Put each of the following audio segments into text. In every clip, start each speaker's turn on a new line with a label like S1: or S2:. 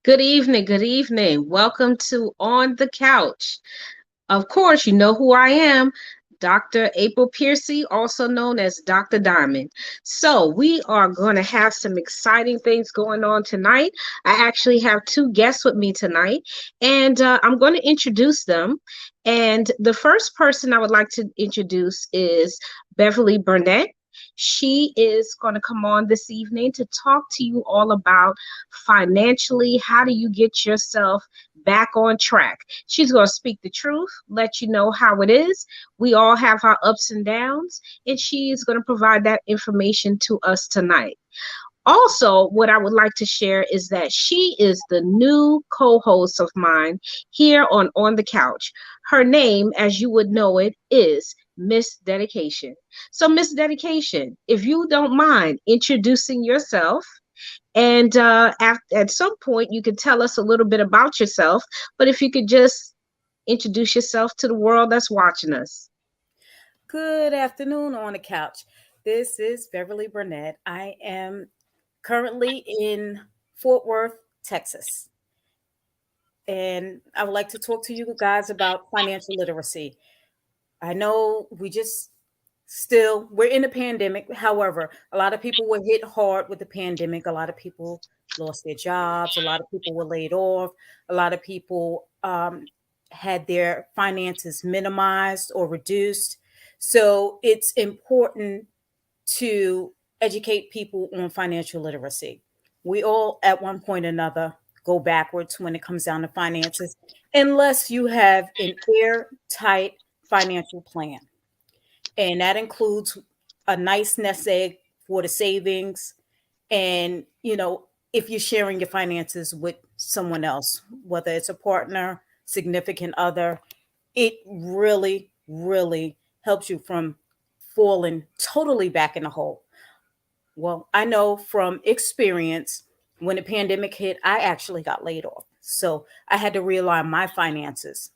S1: Good evening. Good evening. Welcome to On the Couch. Of course, you know who I am, Dr. April Piercy, also known as Dr. Diamond. So, we are going to have some exciting things going on tonight. I actually have two guests with me tonight, and I'm going to introduce them. And the first person I would like to introduce is Beverly Burnett. She is going to come on this evening to talk to you all about financially, how do you get yourself back on track. She's going to speak the truth, let you know how it is. We all have our ups and downs, and she is going to provide that information to us tonight. Also, what I would like to share is that she is the new co-host of mine here on the Couch. Her name, as you would know it, is Miss Dedication. So, Miss Dedication, if you don't mind introducing yourself, and at some point, you could tell us a little bit about yourself. But if you could just introduce yourself to the world that's watching us.
S2: Good afternoon on the couch. This is Beverly Burnett. I am currently in Fort Worth, Texas. And I would like to talk to you guys about financial literacy. I know we're in a pandemic. However, a lot of people were hit hard with the pandemic. A lot of people lost their jobs. A lot of people were laid off. A lot of people had their finances minimized or reduced. So it's important to educate people on financial literacy. We all, at one point or another, go backwards when it comes down to finances, unless you have an airtight financial plan. And that includes a nice nest egg for the savings. And, if you're sharing your finances with someone else, whether it's a partner, significant other, it really, really helps you from falling totally back in the hole. Well, I know from experience, when the pandemic hit, I actually got laid off. So I had to realign my finances.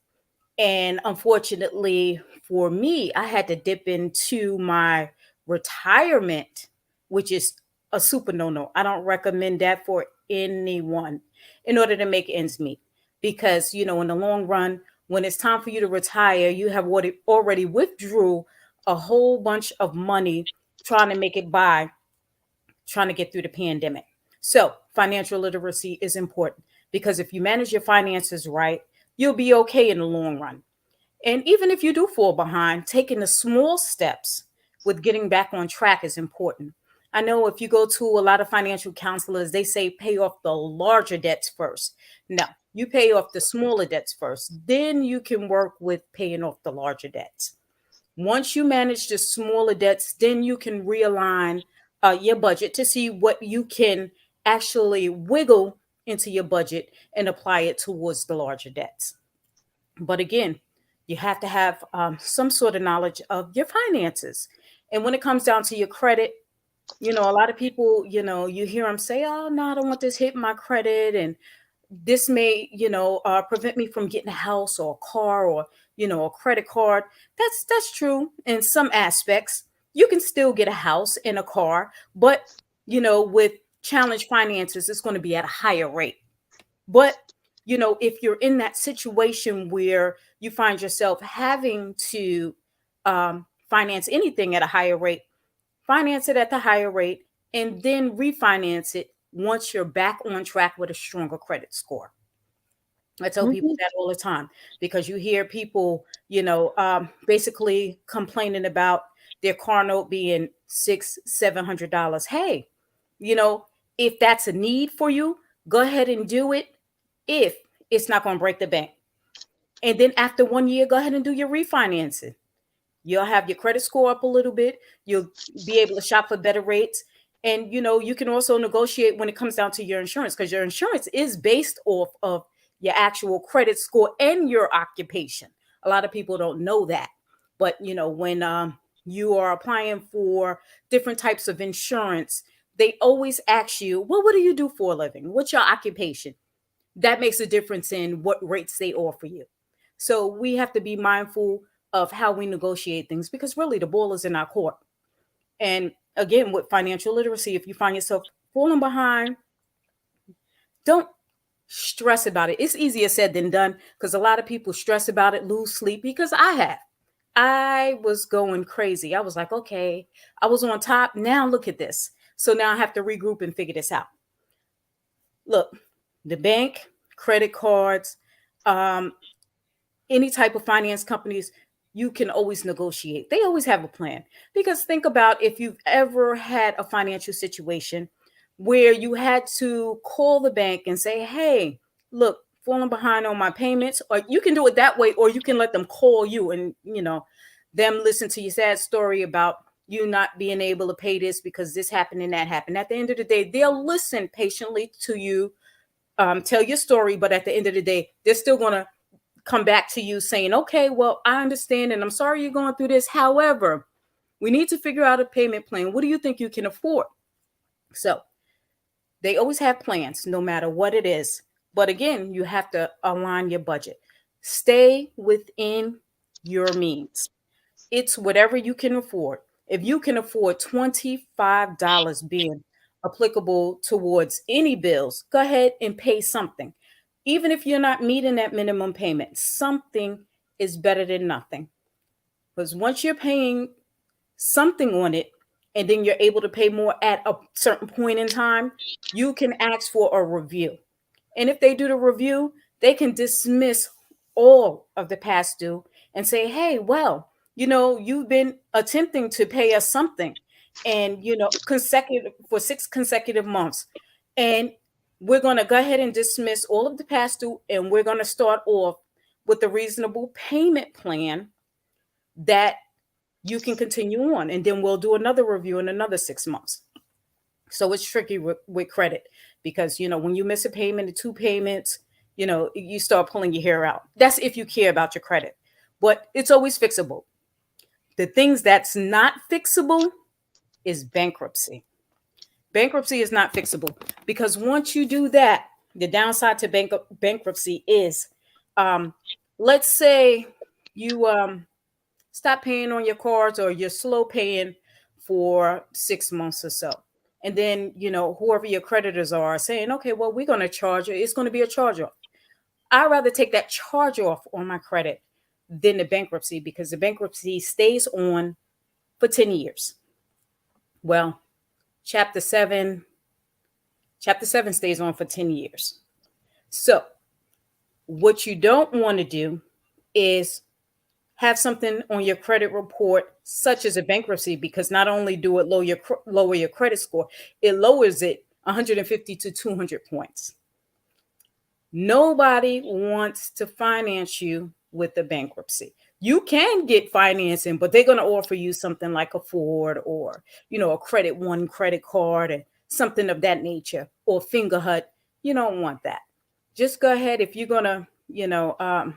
S2: And unfortunately for me, I had to dip into my retirement, which is a super no. I don't recommend that for anyone in order to make ends meet. Because, in the long run, when it's time for you to retire, you have already withdrew a whole bunch of money trying to make it by, trying to get through the pandemic. So financial literacy is important because if you manage your finances right, you'll be okay in the long run. And even if you do fall behind, taking the small steps with getting back on track is important. I know if you go to a lot of financial counselors, they say pay off the larger debts first. No, you pay off the smaller debts first. Then you can work with paying off the larger debts. Once you manage the smaller debts, then you can realign your budget to see what you can actually wiggle into your budget and apply it towards the larger debts. But again, you have to have some sort of knowledge of your finances. And when it comes down to your credit, a lot of people, you hear them say, oh, no, I don't want this hitting my credit. And this may, prevent me from getting a house or a car or, a credit card. That's true in some aspects. You can still get a house and a car, but, with challenge finances, it's going to be at a higher rate. But, if you're in that situation where you find yourself having to finance anything at a higher rate, finance it at the higher rate, and then refinance it once you're back on track with a stronger credit score. I tell people
S1: Mhm.
S2: that all the time because you hear people, basically complaining about their car note being $600-700. Hey, you know, if that's a need for you, go ahead and do it. If it's not going to break the bank, and then after 1 year, go ahead and do your refinancing. You'll have your credit score up a little bit. You'll be able to shop for better rates. And you can also negotiate when it comes down to your insurance because your insurance is based off of your actual credit score and your occupation. A lot of people don't know that. But when you are applying for different types of insurance, they always ask you, well, what do you do for a living? What's your occupation? That makes a difference in what rates they offer you. So we have to be mindful of how we negotiate things because really the ball is in our court. And again, with financial literacy, if you find yourself falling behind, don't stress about it. It's easier said than done because a lot of people stress about it, lose sleep because I have. I was going crazy. I was like, okay, I was on top. Now look at this. So now I have to regroup and figure this out. Look, the bank, credit cards, um, any type of finance companies, you can always negotiate. They always have a plan. Because think about if you've ever had a financial situation where you had to call the bank and say, hey, look, falling behind on my payments, or you can do it that way, or you can let them call you and, them listen to your sad story about you not being able to pay this because this happened and that happened. At the end of the day, they'll listen patiently to you, tell your story, but at the end of the day, they're still going to come back to you saying, okay, well, I understand and I'm sorry you're going through this. However, we need to figure out a payment plan. What do you think you can afford? So they always have plans, no matter what it is. But again, you have to align your budget. Stay within your means. It's whatever you can afford. If you can afford $25 being applicable towards any bills, go ahead and pay something. Even if you're not meeting that minimum payment, something is better than nothing. Because once you're paying something on it and then you're able to pay more at a certain point in time, you can ask for a review. And if they do the review, they can dismiss all of the past due and say, hey, well, you've been attempting to pay us something and, consecutive for 6 consecutive months. And we're going to go ahead and dismiss all of the past due and we're going to start off with a reasonable payment plan that you can continue on. And then we'll do another review in another 6 months. So it's tricky with credit because, when you miss a payment or two payments, you start pulling your hair out. That's if you care about your credit, but it's always fixable. The things that's not fixable is bankruptcy. Bankruptcy is not fixable because once you do that, the downside to bankruptcy is, um, let's say you stop paying on your cards or you're slow paying for 6 months or so. And then, whoever your creditors are saying, okay, well, we're going to charge you. It's going to be a charge off. I'd rather take that charge off on my credit than the bankruptcy because the bankruptcy stays on for 10 years. Well, chapter 7, chapter 7 stays on for 10 years. So what you don't want to do is have something on your credit report such as a bankruptcy because not only do it lower your credit score, it lowers it 150 to 200 points. Nobody wants to finance you with a bankruptcy. You can get financing, but they're going to offer you something like a Ford or, a Credit One credit card and something of that nature or Fingerhut. You don't want that. Just go ahead if you're going to,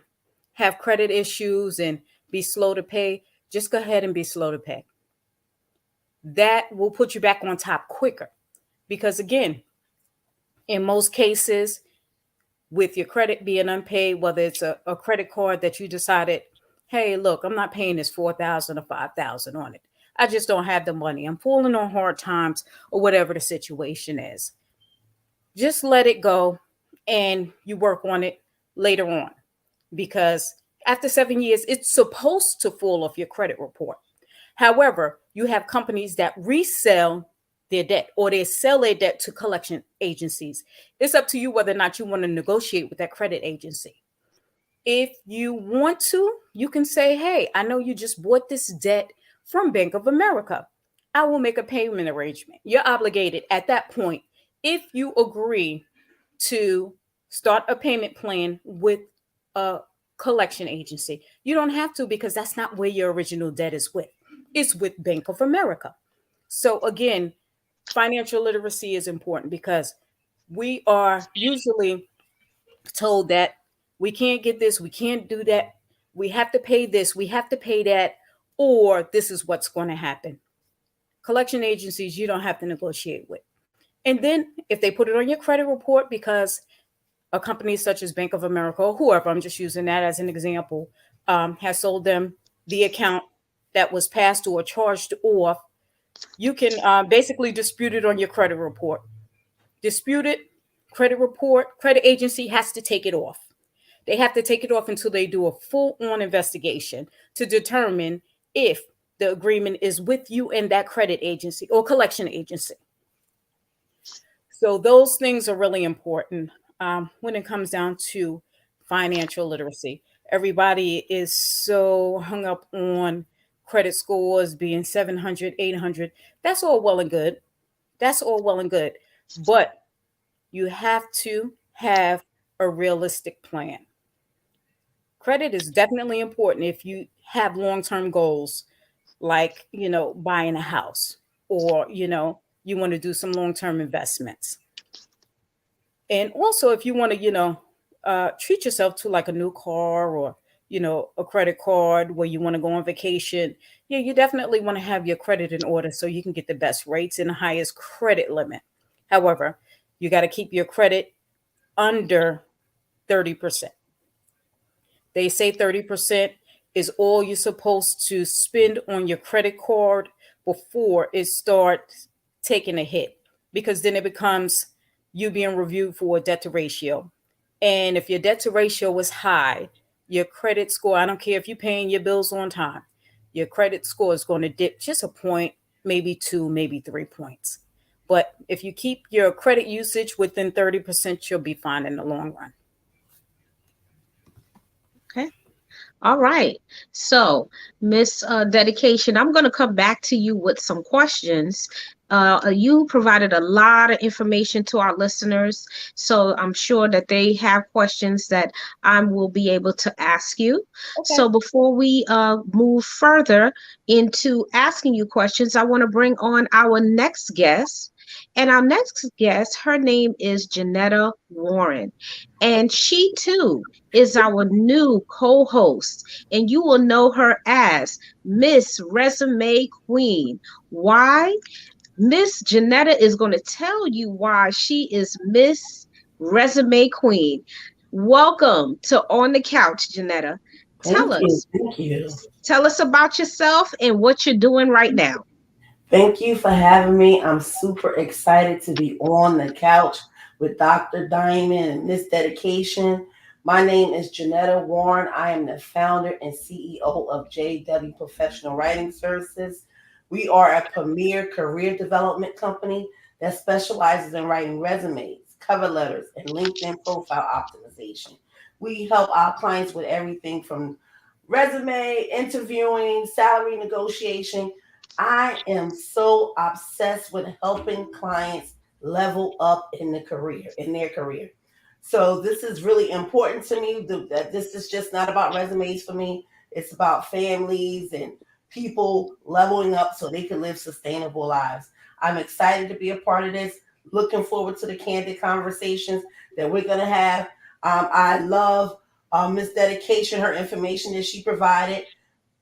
S2: have credit issues and be slow to pay, just go ahead and be slow to pay. That will put you back on top quicker because, again, in most cases, with your credit being unpaid, whether it's a credit card that you decided, hey, look, I'm not paying this 4,000 or 5,000 on it. I just don't have the money. I'm falling on hard times or whatever the situation is. Just let it go and you work on it later on because after 7 years, it's supposed to fall off your credit report. However, you have companies that resell their debt or they sell their debt to collection agencies. It's up to you whether or not you want to negotiate with that credit agency. If you want to, you can say, hey, I know you just bought this debt from Bank of America. I will make a payment arrangement. You're obligated at that point if you agree to start a payment plan with a collection agency. You don't have to because that's not where your original debt is with. It's with Bank of America. So again, financial literacy is important because we are usually told that we can't get this, we can't do that, we have to pay this, we have to pay that, or this is what's going to happen. Collection agencies, you don't have to negotiate with. And then if they put it on your credit report because a company such as Bank of America or whoever, I'm just using that as an example, has sold them the account that was passed or charged off, you can basically dispute it on your credit report. Dispute it, credit report, credit agency has to take it off. They have to take it off until they do a full on investigation to determine if the agreement is with you and that credit agency or collection agency. So those things are really important when it comes down to financial literacy. Everybody is so hung up on credit scores being 700, 800. That's all well and good. That's all well and good. But you have to have a realistic plan. Credit is definitely important if you have long-term goals, like, buying a house, or, you want to do some long-term investments. And also, if you want to, treat yourself to like a new car, or, a credit card where you want to go on vacation, yeah, you definitely want to have your credit in order so you can get the best rates and the highest credit limit. However, you got to keep your credit under 30%. They say 30% is all you're supposed to spend on your credit card before it starts taking a hit, because then it becomes you being reviewed for a debt to ratio. And if your debt to ratio is high, your credit score, I don't care if you're paying your bills on time, your credit score is going to dip just a point, maybe two, maybe 3 points. But if you keep your credit usage within 30%, you'll be fine in the long run.
S1: Okay. All right. So, Miss Dedication, I'm going to come back to you with some questions. You provided a lot of information to our listeners, so I'm sure that they have questions that I will be able to ask you.
S2: Okay.
S1: So, before we move further into asking you questions, I want to bring on our next guest. And our next guest, her name is Janetta Warren. And she too is our new co host. And you will know her as Miss Resume Queen. Why? Miss Janetta is going to tell you why she is Miss Resume Queen. Welcome to On the Couch, Janetta. Tell
S3: Thank you.
S1: us.
S3: Thank you.
S1: Tell us about yourself and what you're doing right now.
S3: Thank you for having me. I'm super excited to be on the couch with Dr. Diamond and Miss Dedication. My name is Janetta Warren. I am the founder and CEO of JW Professional Writing Services. We are a premier career development company that specializes in writing resumes, cover letters, and LinkedIn profile optimization. We help our clients with everything from resume, interviewing, salary negotiation. I am so obsessed with helping clients level up in their career. So this is really important to me. That this is just not about resumes for me. It's about families and people leveling up so they can live sustainable lives. I'm excited to be a part of this. Looking forward to the candid conversations that we're gonna have. I love Miss Dedication, her information that she provided,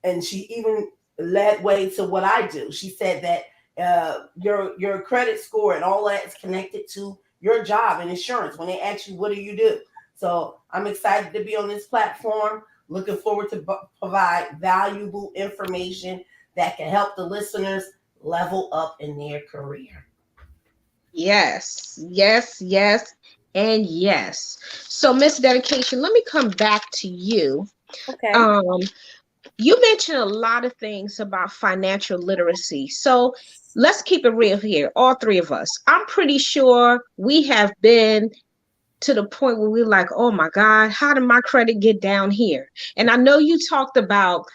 S3: and she even led way to what I do. She said that your credit score and all that is connected to your job and insurance when they ask you what do you do. So I'm excited to be on this platform. Looking forward to provide valuable information that can help the listeners level up in their career.
S1: Yes, yes, yes, and yes. So, Miss Dedication, let me come back to you.
S2: Okay.
S1: Um, you mentioned a lot of things about financial literacy. So let's keep it real here, all three of us. I'm pretty sure we have been to the point where we're like, oh my God, how did my credit get down here? And I know you talked about,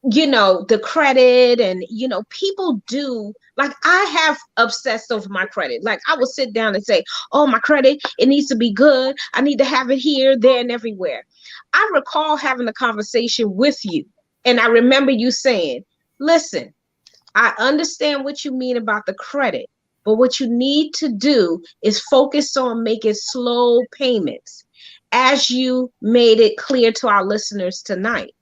S1: the credit, and people do, like, I have obsessed over my credit. Like, I will sit down and say, oh, my credit, it needs to be good, I need to have it here, there, and everywhere. I recall having a conversation with you, and I remember you saying, listen, I understand what you mean about the credit, but what you need to do is focus on making slow payments, as you made it clear to our listeners tonight,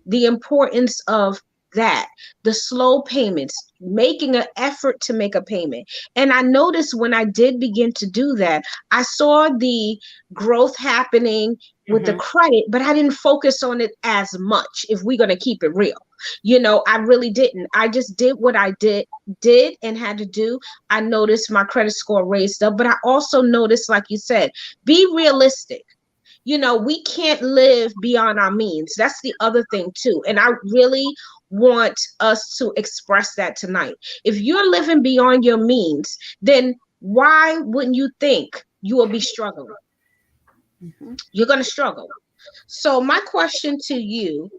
S1: the importance of that, the slow payments, making an effort to make a payment. And I noticed when I did begin to do that, I saw the growth happening with the
S3: Hmm.
S1: credit, but I didn't focus on it as much, if we're going to keep it real. I really didn't. I just did what I did and had to do. I noticed my credit score raised up, but I also noticed, like you said, be realistic. We can't live beyond our means. That's the other thing too. And I really want us to express that tonight. If you're living beyond your means, then why wouldn't you think you will be struggling?
S2: Mhm.
S1: You're going to struggle. So my question to you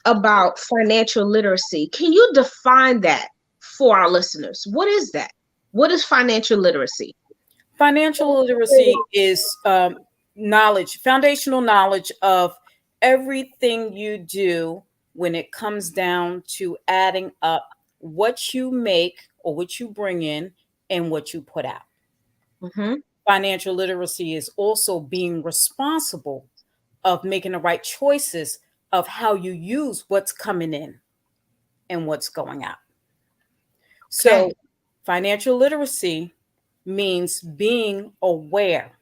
S1: about financial literacy, can you define that for our listeners? What is that? What is financial literacy?
S2: Financial literacy is knowledge, foundational knowledge of everything you do when it comes down to adding up what you make or what you bring in and what you put out.
S1: Mm-hmm.
S2: Financial literacy is also being responsible of making the right choices of how you use what's coming in and what's going out.
S1: Okay.
S2: So, financial literacy means being aware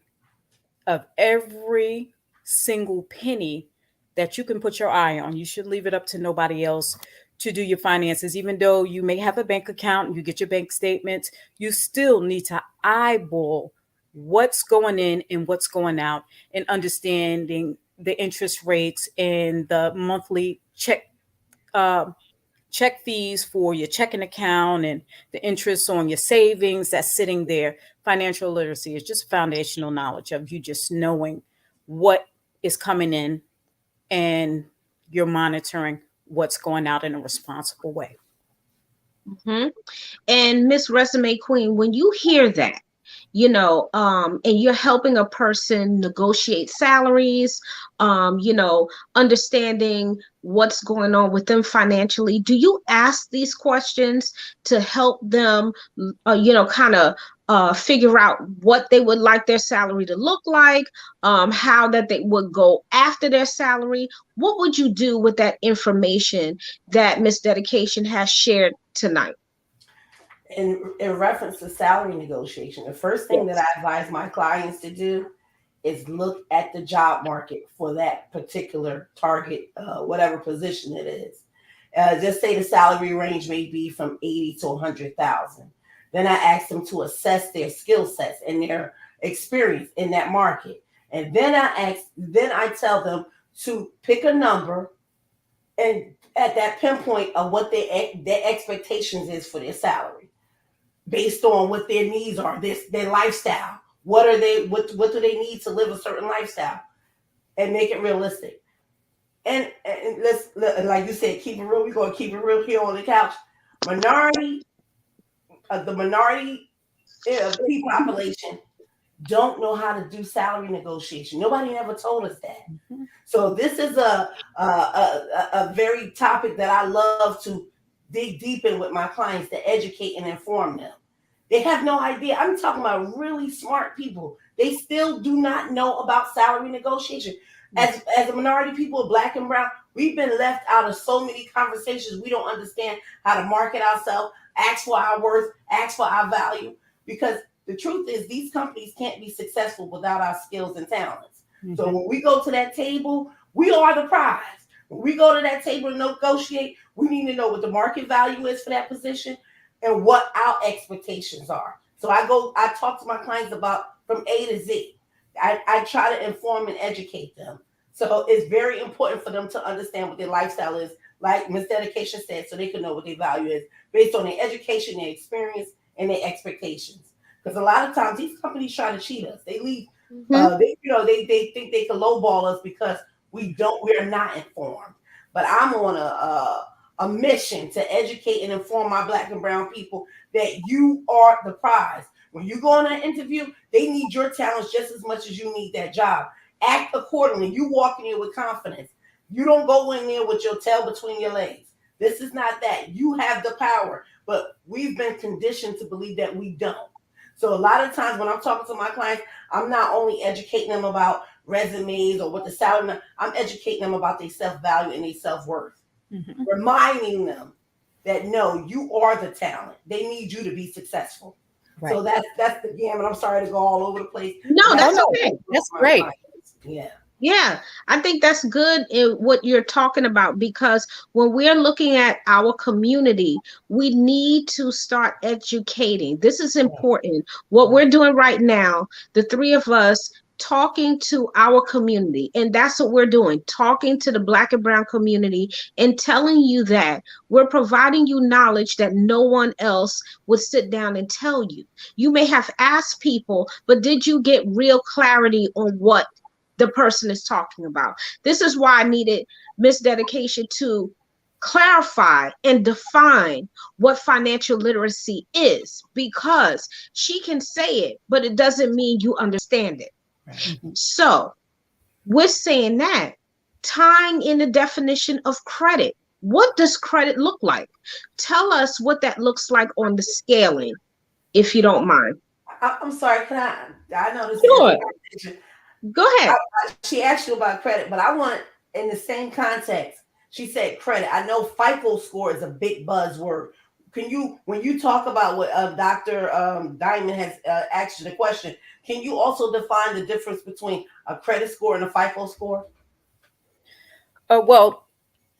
S2: of every single penny that you can put your eye on. You should leave it up to nobody else to do your finances. Even though you may have a bank account and you get your bank statements, you still need to eyeball what's going in and what's going out and understanding the interest rates and the monthly uh, check fees for your checking account and the interest on your savings that's sitting there. Financial literacy is just foundational knowledge of you just knowing what is coming in and you're monitoring what's going out in a responsible way.
S1: Mm-hmm. And Miss Resume Queen, when you hear that, and you're helping a person negotiate salaries, understanding what's going on with them financially, do you ask these questions to help them, kind of figure out what they would like their salary to look like, how that they would go after their salary? What would you do with that information that Miss Dedication has shared tonight?
S3: In reference to salary negotiation, the first thing that
S1: Yes.
S3: I advise my clients to do is look at the job market for that particular target, whatever position it is. Just say the salary range may be from 80 to 100,000. Then I ask them to assess their skill sets and their experience in that market. And then I tell them to pick a number and at that pinpoint of what their expectations is for their salary based on what their needs are, their lifestyle. What do they need to live a certain lifestyle and make it realistic? And let's, like you said, keep it real. We're gonna keep it real here on the couch. Minority the minority P population don't know how to do salary negotiation. Nobody ever told us that.
S2: Mhm.
S3: So this is a very topic that I love to dig deep in with my clients to educate and inform them. They have no idea. I'm talking about really smart people. They still do not know about salary negotiation. As a minority people, black and brown, we've been left out of so many conversations. We don't understand how to market ourselves, ask for our worth, ask for our value. Because the truth is, these companies can't be successful without our skills and talents. So
S2: Mhm.
S3: when we go to that table, we are the prize. When we go to that table to negotiate, we need to know what the market value is for that position and what our expectations are. So I talk to my clients about from A to Z. I try to inform and educate them. So it's very important for them to understand what their lifestyle is, like Miss Dedication said, so they can know what their value is based on their education, their experience, and their expectations. Because a lot of times these companies try to cheat us. They leave,
S1: Mm-hmm.
S3: they think they can lowball us because we're not informed. But I'm on a mission to educate and inform my black and brown people that you are the prize. When you go on an interview, they need your talents just as much as you need that job. Act accordingly. You walk in here with confidence. You don't go in there with your tail between your legs. This is not that. You have the power, but we've been conditioned to believe that we don't. So a lot of times when I'm talking to my clients, I'm not only educating them about resumes or what the salary, I'm educating them about their self value and their self worth,
S2: Mhm.
S3: reminding them that no, you are the talent. They need you to be successful. So
S2: Right.
S3: that's the gamut. I'm sorry to go all over the place,
S1: No,
S3: but
S2: Oh
S3: that's
S1: that's
S2: no,
S1: okay.
S2: that's
S3: my
S2: great.
S3: yeah.
S1: Yeah, I think that's good in what you're talking about because when we're looking at our community, we need to start educating. This is
S3: Right,
S1: important. What
S3: right,
S1: we're doing right now, the three of us talking to our community, and that's what we're doing, talking to the Black and Brown community and telling you that we're providing you knowledge that no one else would sit down and tell you. You may have asked people, but did you get real clarity on what the person is talking about? This is why I needed Miss Dedication to clarify and define what financial literacy is because she can say it, but it doesn't mean you understand it.
S3: right.
S2: Mhm.
S1: So, with saying that, tying in the definition of credit, what does credit look like? Tell us what that looks like on the scaling, if you don't mind.
S3: I'm sorry. Can I know this is
S1: Sure,
S3: information.
S1: go ahead.
S3: She asked you about credit, but I want in the same context. She said credit. I know FICO score is a big buzzword. Can you, when you talk about what Dr. Diamond has asked you the question, can you also define the difference between a credit score and a FICO score?
S2: Well,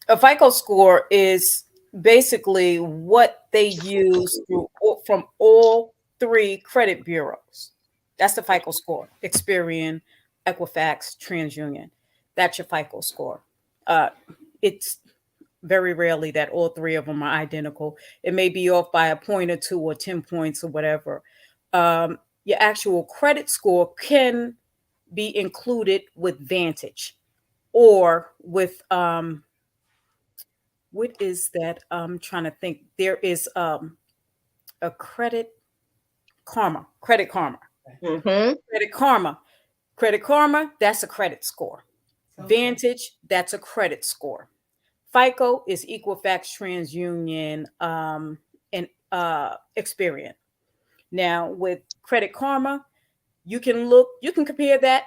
S2: a FICO score is basically what they use from all three credit bureaus. That's the FICO score: Experian, Equifax, TransUnion. That's your FICO score. Uh, it's very rarely that all three of them are identical. It may be off by a point or two or 10 points or whatever. Your actual credit score can be included with Vantage or with what is that? I'm trying to think. There is a credit karma,
S1: Mm-hmm.
S2: credit karma, credit karma. That's a credit score.
S3: Okay.
S2: Vantage, that's a credit score. FICO is Equifax, TransUnion, and Experian. Now with Credit Karma, you can compare that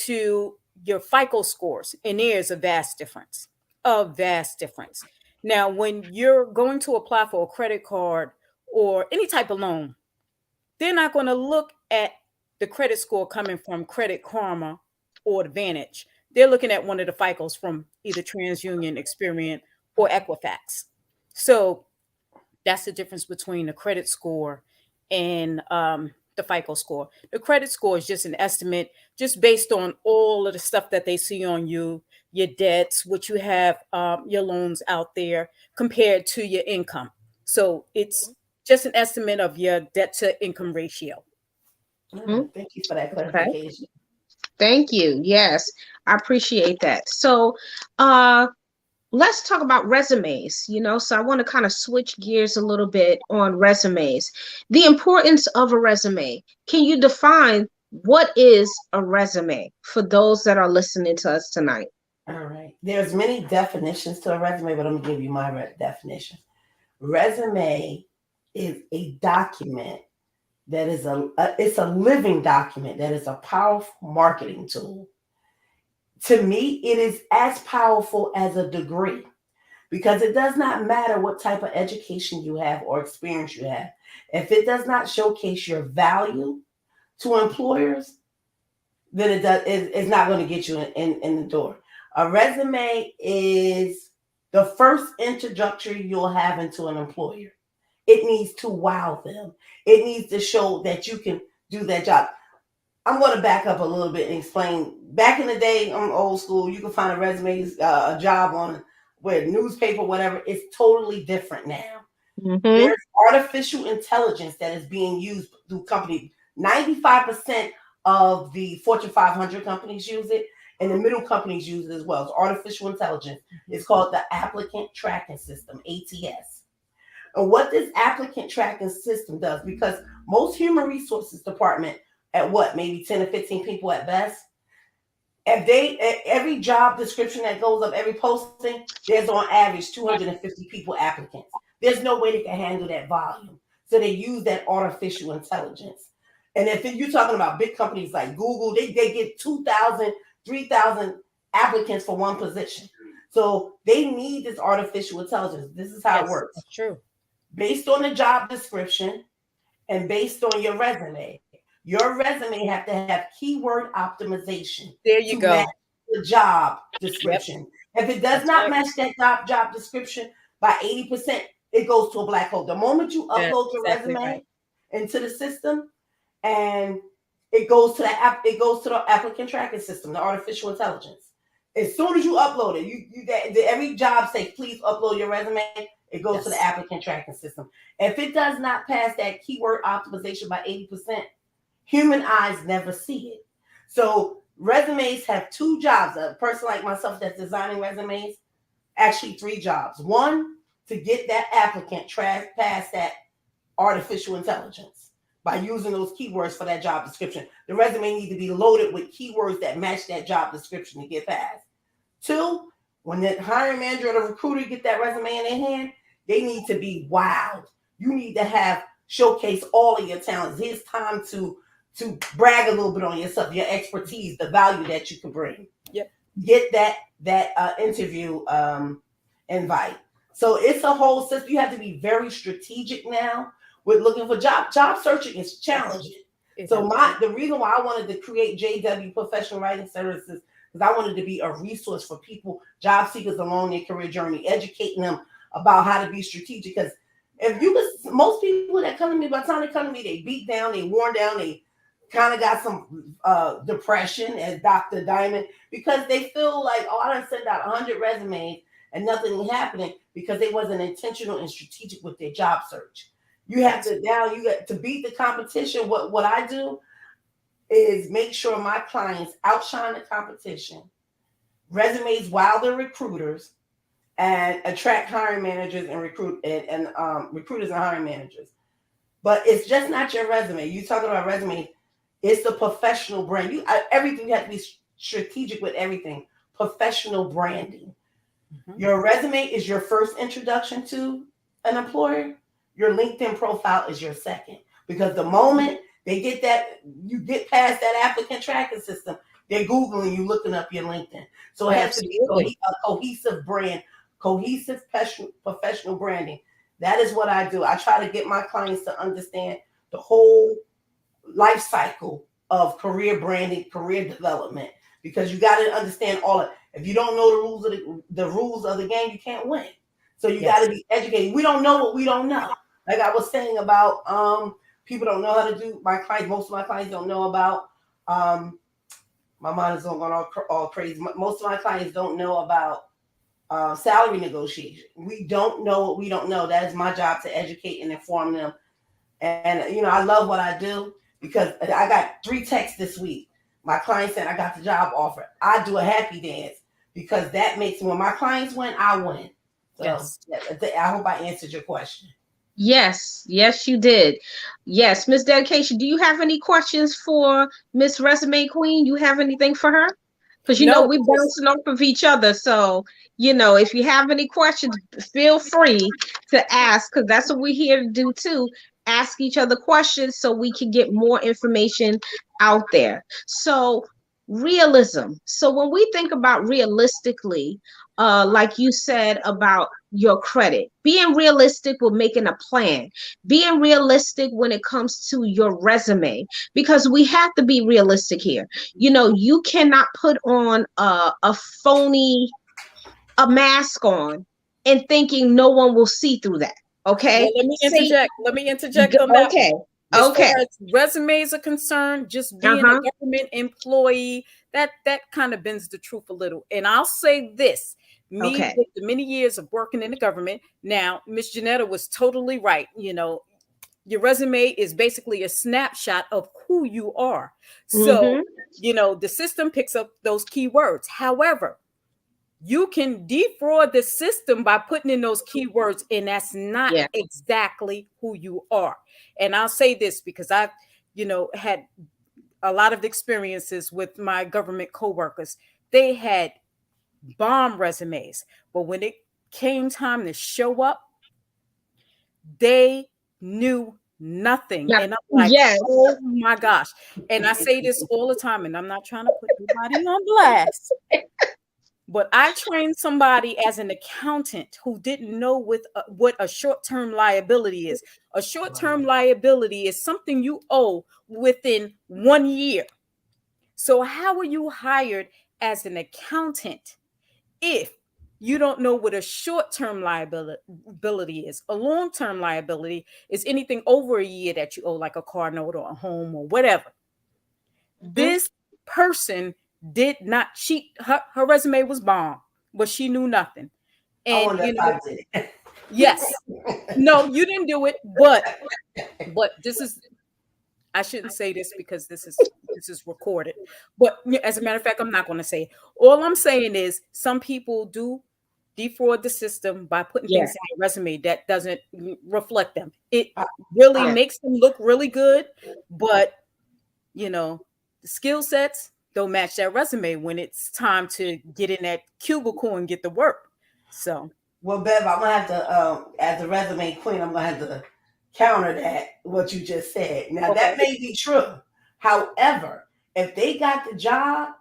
S2: to your FICO scores, and there's a vast difference. A vast difference. Now, when you're going to apply for a credit card or any type of loan, they're not going to look at the credit score coming from Credit Karma or Advantage. They're looking at one of the FICOs from either TransUnion, Experian, or Equifax. So that's the difference between the credit score and the FICO score. The credit score is just an estimate, just based on all of the stuff that they see on you, your debts, what you have, your loans out there compared to your income. So it's just an estimate of your debt to income ratio.
S3: All
S1: Mm-hmm.
S3: right. Thank you for that
S1: Okay.
S3: clarification.
S1: Thank you. Yes, I appreciate that. So, uh, let's talk about resumes. So I want to kind of switch gears a little bit on resumes. The importance of a resume. Can you define what is a resume for those that are listening to us tonight?
S3: All right. There's many definitions to a resume, but I'm gonna give you my definition. Resume is a document that is it's a living document that is a powerful marketing tool. To me, it is as powerful as a degree because it does not matter what type of education you have or experience you have. If it does not showcase your value to employers, then it's not going to get you in the door. A resume is the first introductory you'll have into an employer. It needs to wow them. It needs to show that you can do that job. I'm going to back up a little bit and explain. Back in the day, I'm old school. You can find a resume, a job on where newspaper, whatever. It's totally different now.
S1: Mm-hmm.
S3: There's artificial intelligence that is being used through companies. 95% of the Fortune 500 companies use it, and the middle companies use it as well. It's artificial intelligence. It's called the applicant tracking system, ATS. And what this applicant tracking system does, because most human resources department at what, maybe 10 to 15 people at best, if they every job description that goes up, every posting, there's on average 250 people applicants. There's no way they can handle that volume. So they use that artificial intelligence. And if you're talking about big companies like Google, they get 2,000, 3,000 applicants for one position. So they need this artificial intelligence. This is how it
S2: Yes,
S3: works.
S2: that's true.
S3: Based on the job description and based on your resume, your resume have to have keyword optimization
S2: There you
S3: to match
S2: go.
S3: the job
S2: Yep,
S3: description. If it does
S2: that's
S3: not
S2: right.
S3: match that job description by 80%, it goes to a black hole. The moment you
S2: That's
S3: upload your
S2: exactly right.
S3: resume into the system, and it goes to the app, it goes to the applicant tracking system, the artificial intelligence. As soon as you upload it, every job say please upload your resume. It goes to the
S2: Yes.
S3: applicant tracking system. If it does not pass that keyword optimization by 80%, human eyes never see it. So resumes have two jobs. A person like myself that's designing resumes, actually three jobs. One, to get that applicant past that artificial intelligence by using those keywords for that job description. The resume needs to be loaded with keywords that match that job description to get past. Two, when the hiring manager or the recruiter get that resume in their hand, they need to be wowed. You need to have showcase all of your talents. Here's time to brag a little bit on yourself, your expertise, the value that you can bring.
S2: Yep.
S3: Get that interview invite. So it's a whole system. You have to be very strategic now with looking for job searching is
S2: Yes.
S3: challenging.
S2: It
S3: So
S2: absolutely.
S3: the reason why I wanted to create JW Professional Writing Services, because I wanted to be a resource for people, job seekers along their career journey, educating them about how to be strategic. Because if you could, most people that come to me, by the time they come to me, they beat down, they worn down, they kind of got some depression, as Dr. Diamond, because they feel like, oh, I done sent out 100 resumes and nothing is happening because they wasn't intentional and strategic with their job search. You have
S2: Yes.
S3: to now you got to beat the competition. What I do is make sure my clients outshine the competition, resumes while they're recruiters, and attract hiring managers and recruiters and hiring managers. But it's just not your resume. You talking about resume? It's the professional brand. Everything you have to be strategic with everything. Professional branding.
S2: Mhm.
S3: Your resume is your first introduction to an employer. Your LinkedIn profile is your second. Because the moment they get that, you get past that applicant tracking system, they're Googling you, looking up your LinkedIn. So it has to be
S2: Absolutely.
S3: a cohesive brand, cohesive professional branding. That is what I do. I try to get my clients to understand the whole life cycle of career branding, career development, because you got to understand all of it. If you don't know the rules of the game, you can't win. So you got to
S2: Yes.
S3: be educated. We don't know what we don't know. Like I was saying about people don't know how to do. My clients, most of my clients don't know about. Um, my mind is going all crazy. Most of my clients don't know about salary negotiation. We don't know what we don't know. That is my job to educate and inform them. And I love what I do because I got 3 texts this week. My client said I got the job offer. I do a happy dance because that makes when my clients win, I win. So
S2: Yes.
S3: yeah, I hope I answered your question.
S1: Yes, yes, you did. Yes, Miss Dedication, do you have any questions for Miss Resume Queen? You have anything for her? Because
S2: No,
S1: we're
S2: because
S1: bouncing off of each other. So, if you have any questions, feel free to ask, because that's what we're here to do too. Ask each other questions so we can get more information out there. So, realism. So, when we think about realistically, like you said about your credit, being realistic with making a plan, being realistic when it comes to your resume, because we have to be realistic here. You cannot put on a phony a mask on and thinking no one will see through that.
S2: well,
S1: Okay.
S2: let me
S1: See,
S2: interject. Let me interject on that one.
S1: okay.
S2: As far
S1: Okay.
S2: as resumes are concerned, just being a
S1: Uh-huh.
S2: government employee, that kind of bends the truth a little. And I'll say this: me
S1: Okay.
S2: with the many years of working in the government, now Miss Janetta was totally right. Your resume is basically a snapshot of who you are. So,
S1: Mm-hmm.
S2: the system picks up those keywords. However, you can defraud the system by putting in those keywords, and that's not
S1: Yeah.
S2: exactly who you are. And I'll say this because I've had a lot of experiences with my government coworkers. They had bomb resumes, but when it came time to show up, they knew nothing.
S1: Yeah.
S2: And I'm like,
S1: Yes.
S2: oh my gosh. And I say this all the time, and I'm not trying to put anybody on blast, But I trained somebody as an accountant who didn't know what a short-term liability is. A short-term liability is something you owe within 1 year. So how are you hired as an accountant if you don't know what a short-term liability is? A long-term liability is anything over a year that you owe, like a car note or a home or whatever.
S1: Mhm.
S2: This person did not, her resume was bomb, but she knew nothing.
S3: I
S2: And
S3: wonder if I did.
S2: yes, no, you didn't do it, but this is, I shouldn't say this because this is recorded. But as a matter of fact, I'm not going to say it. All I'm saying is some people do defraud the system by putting
S1: Yeah,
S2: things in their resume that doesn't reflect them. It really
S1: yeah.
S2: makes them look really good, but you know, the skill sets don't match that resume when it's time to get in that cubicle and get the work. So,
S3: Well, Bev, I'm gonna have to, as a resume queen, I'm gonna have to counter that what you just said. Now that
S2: okay,
S3: may be true. However, if they got the job,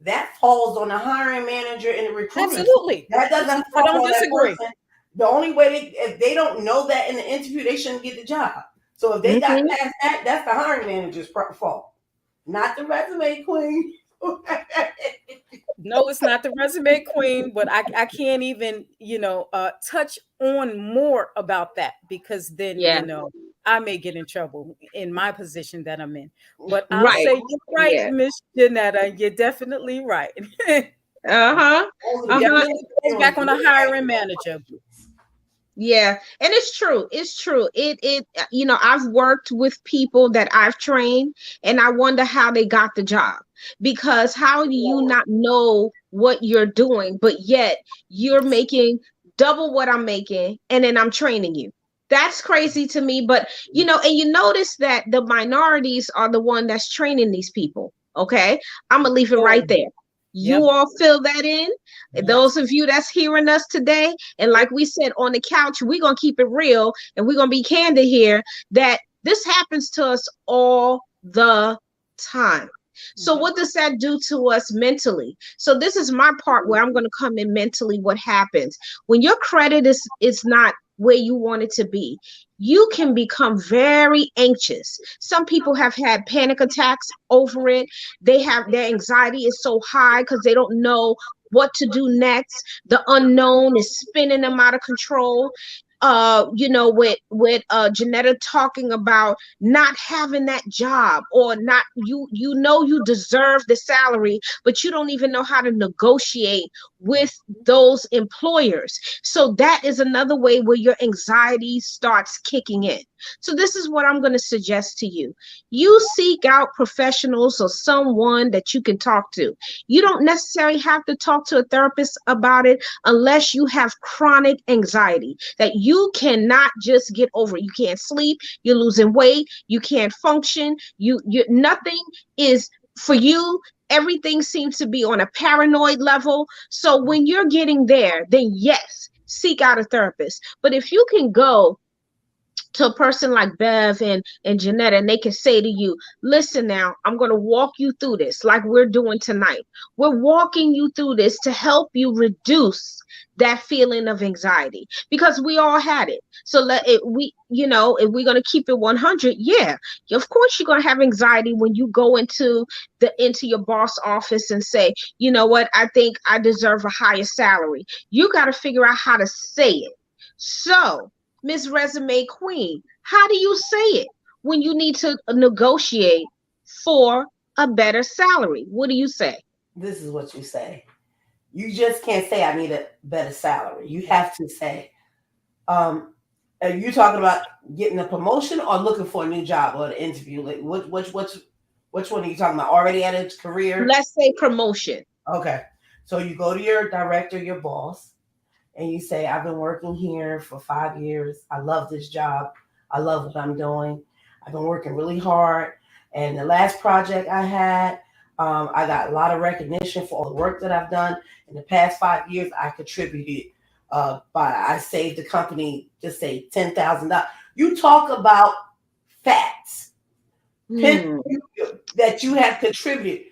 S3: that falls on the hiring manager and the recruiters.
S2: absolutely.
S3: That doesn't
S2: I
S3: fall
S2: don't
S3: on that
S2: disagree.
S3: person. The only way if they don't know that in the interview, they shouldn't get the job. So if they got
S1: Mhm.
S3: past that, that's the hiring manager's fault, not the resume queen.
S2: No, it's not the resume queen, but I can't even, touch on more about that because then,
S1: Yeah,
S2: I may get in trouble in my position that I'm in. But I'll
S1: right.
S2: say you're right,
S1: Yeah.
S2: Miss Janetta. You're definitely right.
S1: Uh-huh.
S3: Only
S2: It
S1: Uh-huh.
S2: definitely goes
S3: feelings
S2: back
S3: and
S2: on a
S3: little
S2: hiring
S3: extra
S2: manager.
S3: questions.
S1: Yeah, and it's true. It's true. I've worked with people that I've trained, and I wonder how they got the job. Because how do you not know what you're doing, but yet you're making double what I'm making, and then I'm training you? That's crazy to me. But and you notice that the minorities are the one that's training these people. Okay, I'm gonna leave it right
S2: Oh,
S1: there.
S2: yep,
S1: You all fill that in.
S3: Yes.
S1: Those of you that's hearing us today, and
S2: yep.
S1: like we said on the couch, we're going to keep it real and we're going to be candid here that this happens to us all the time. So,
S2: Hmm.
S1: what does that do to us mentally? So, this is my part where I'm going to come in mentally. What happens when your credit is not where you want it to be? You can become very anxious. Some people have had panic attacks over it. They have their anxiety is so high because they don't know what to do next. The unknown is spinning them out of control. With Janetta talking about not having that job, or not, you deserve the salary, but you don't even know how to negotiate with those employers. So that is another way where your anxiety starts kicking in. So this is what I'm going to suggest to you. You seek out professionals or someone that you can talk to. You don't necessarily have to talk to a therapist about it unless you have chronic anxiety that you cannot just get over. You can't sleep, you're losing weight, you can't function, you nothing is for you. Everything seems to be on a paranoid level. So when you're getting there, then yes, seek out a therapist. But if you can go to a person like Bev and Janetta, and they can say to you, listen, now I'm going to walk you through this like we're doing tonight. We're walking you through this to help you reduce that feeling of anxiety, because we all had it. So if we're going to keep it 100, yeah, of course you're going to have anxiety when you go into your boss office and say, you know what, I think I deserve a higher salary. You got to figure out how to say it. So Miss Resume Queen, how do you say it when you need to negotiate for a better salary? What do you say?
S3: This is what you say. You just can't say I need a better salary. You have to say, um, are you talking about getting a promotion or looking for a new job or an interview? Like which one are you talking about? Already at a career?
S1: Let's say promotion.
S3: Okay. So you go to your director, your boss, and you say, I've been working here for 5 years. I love this job. I love what I'm doing. I've been working really hard. And the last project I had, I got a lot of recognition for all the work that I've done. In the past 5 years, I contributed I saved the company, just say $10,000. You talk about facts
S1: Hmm.
S3: that you have contributed,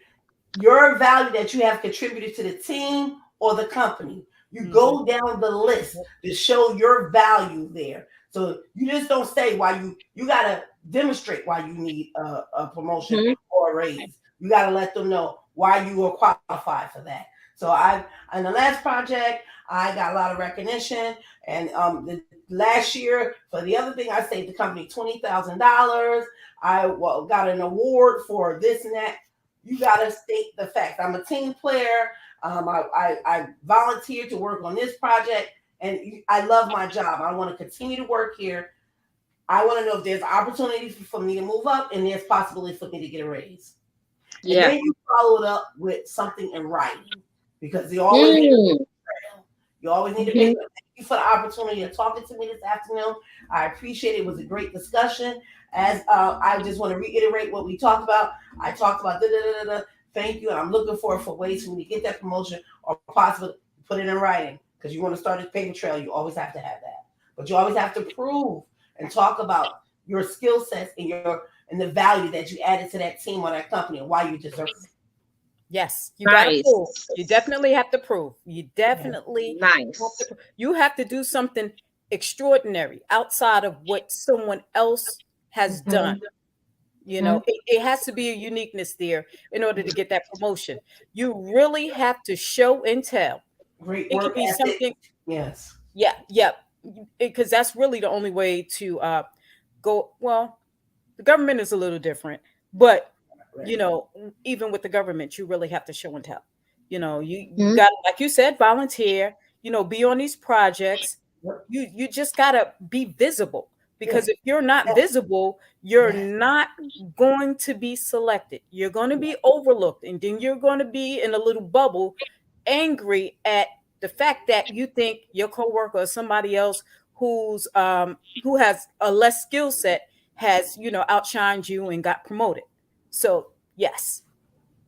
S3: your value that you have contributed to the team or the company. You
S2: Mm-hmm.
S3: go down the list to show your value there. So you just don't say why you gotta demonstrate why you need a promotion
S1: Mhm.
S3: or a raise. You gotta let them know why you are qualified for that. So I in the last project I got a lot of recognition, and the last year for the other thing I saved the company $20,000. I got an award for this and that. You gotta state the facts. I'm a team player. I volunteered to work on this project, and I love my job. I want to continue to work here. I want to know if there's opportunity for me to move up, and there's possibility for me to get a raise. And
S1: Yeah.
S3: then you follow it up with something in writing, because you always need a
S1: Mm.
S3: paper trail. You always need a
S1: Mhm.
S3: paper. Thank you for the opportunity of talking to me this afternoon. I appreciate it. It was a great discussion. As I just want to reiterate what we talked about. I talked about da da da da. Thank you, and I'm looking forward for ways for me to get that promotion or possibly put it in writing, because you want to start a paper trail. You always have to have that, but you always have to prove and talk about your skill sets and the value that you added to that team or that company and why you deserve it.
S2: Yes, you got to prove.
S1: Nice.
S2: You definitely have to prove. You
S3: Yeah.
S2: definitely have to.
S1: Nice.
S2: You have to do something extraordinary outside of what someone else has done.
S3: Mhm.
S2: You know,
S1: Mhm.
S2: it has to be a uniqueness there in order to get that promotion. You really have to show and tell.
S3: Great
S2: It could
S3: work
S2: be
S3: ethic.
S2: something.
S3: Yes.
S2: Yeah, yeah, because that's really the only way to go. Well, the government is a little different, but you
S3: Right.
S2: know, even with the government, you really have to show and tell. You know, you
S1: Mhm.
S2: got, like you said, volunteer. You know, be on these projects.
S3: Yep.
S2: You just gotta be visible,
S3: Yeah.
S2: because if you're not
S3: Yes.
S2: visible, you're
S3: Yes.
S2: not going to be selected. You're going to be overlooked, and then you're going to be in a little bubble, angry at the fact that you think your coworker or somebody else who has a less skill set has, you know, outshined you and got promoted. So yes.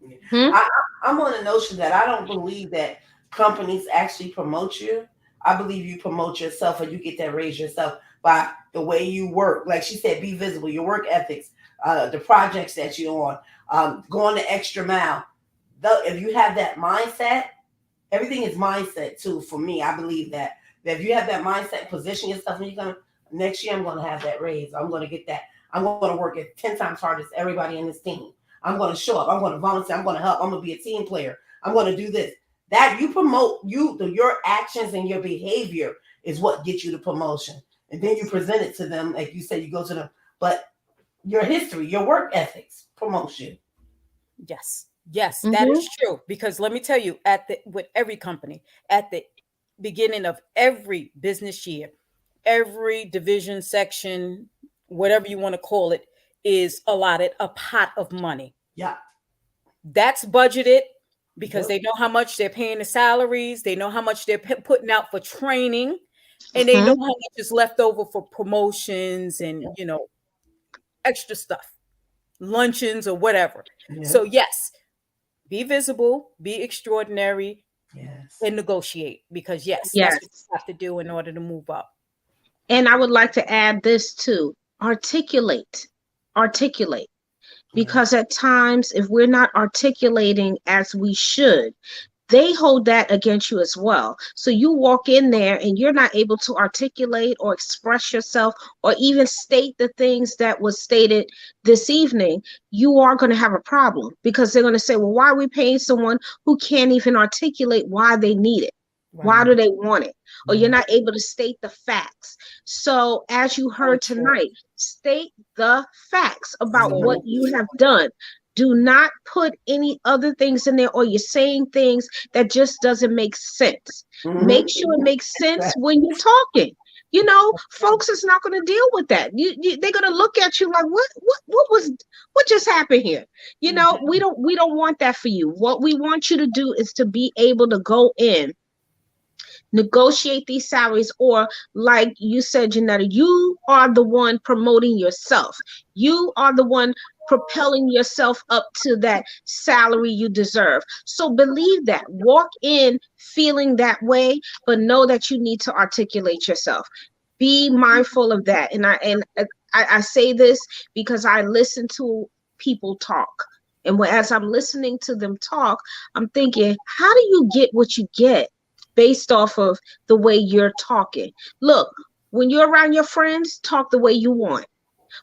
S3: Yeah.
S1: Mhm.
S3: I'm on the notion that I don't believe that companies actually promote you. I believe you promote yourself, or you get that raise yourself by the way you work. Like she said, be visible, your work ethics, the projects that you're on, going the extra mile. If you have that mindset, everything is mindset too. For me, I believe that if you have that mindset, position yourself, and you're gonna next year, I'm gonna have that raise. I'm gonna get that. I'm gonna work at 10 times harder as everybody in this team. I'm gonna show up. I'm gonna volunteer. I'm gonna help. I'm gonna be a team player. I'm gonna do this. That you promote your actions and your behavior is what gets you the promotion. And then you present it to them, like you said, you go to them. But your history, your work ethics promotes you.
S2: Yes. Yes, that
S1: Mhm.
S2: is true. Because let me tell you, at the with every company, at the beginning of every business year, every division, section, whatever you want to call it, is allotted a pot of money.
S3: Yeah.
S2: That's budgeted because
S3: Yep.
S2: they know how much they're paying the salaries, they know how much they're putting out for training, and they know
S1: Mhm.
S2: how much is left over for promotions and, you know, extra stuff, luncheons or whatever.
S3: Yeah.
S2: So yes, be visible, be extraordinary,
S3: Yes.
S2: and negotiate, because yes, that's what
S1: Yes.
S2: you have to do in order to move up.
S1: And I would like to add this too. Articulate. Articulate.
S3: Yeah.
S1: Because at times, if we're not articulating as we should, they hold that against you as well. So you walk in there and you're not able to articulate or express yourself or even state the things that was stated this evening, you are going to have a problem, because they're going to say, well, why are we paying someone who can't even articulate why they need it? Why
S2: Right.
S1: do they want it? Or you're
S3: Yeah.
S1: not able to state the facts. So, as you
S2: So
S1: heard
S2: true.
S1: tonight, state the facts about what
S2: So
S3: Mhm.
S1: you
S2: true.
S1: have done. Do not put any other things in there, or you're saying things that just doesn't make sense. Make
S3: Mhm.
S1: sure it makes sense
S3: Right.
S1: when you're talking. You know,
S2: That's true.
S1: folks is not going to deal with that. They're going to look at you like, what just happened here? You know,
S3: Mhm.
S1: we don't want that for you. What we want you to do is to be able to go in, negotiate these salaries, or like you said, Janetta, you are the one promoting yourself. You are the one propelling yourself up to that salary you deserve. So believe that. Walk in feeling that way, but know that you need to articulate yourself. Be mindful of that. And I say this because I listen to people talk. And as I'm listening to them talk, I'm thinking, how do you get what you get based off of the way you're talking? Look, when you're around your friends, talk the way you want.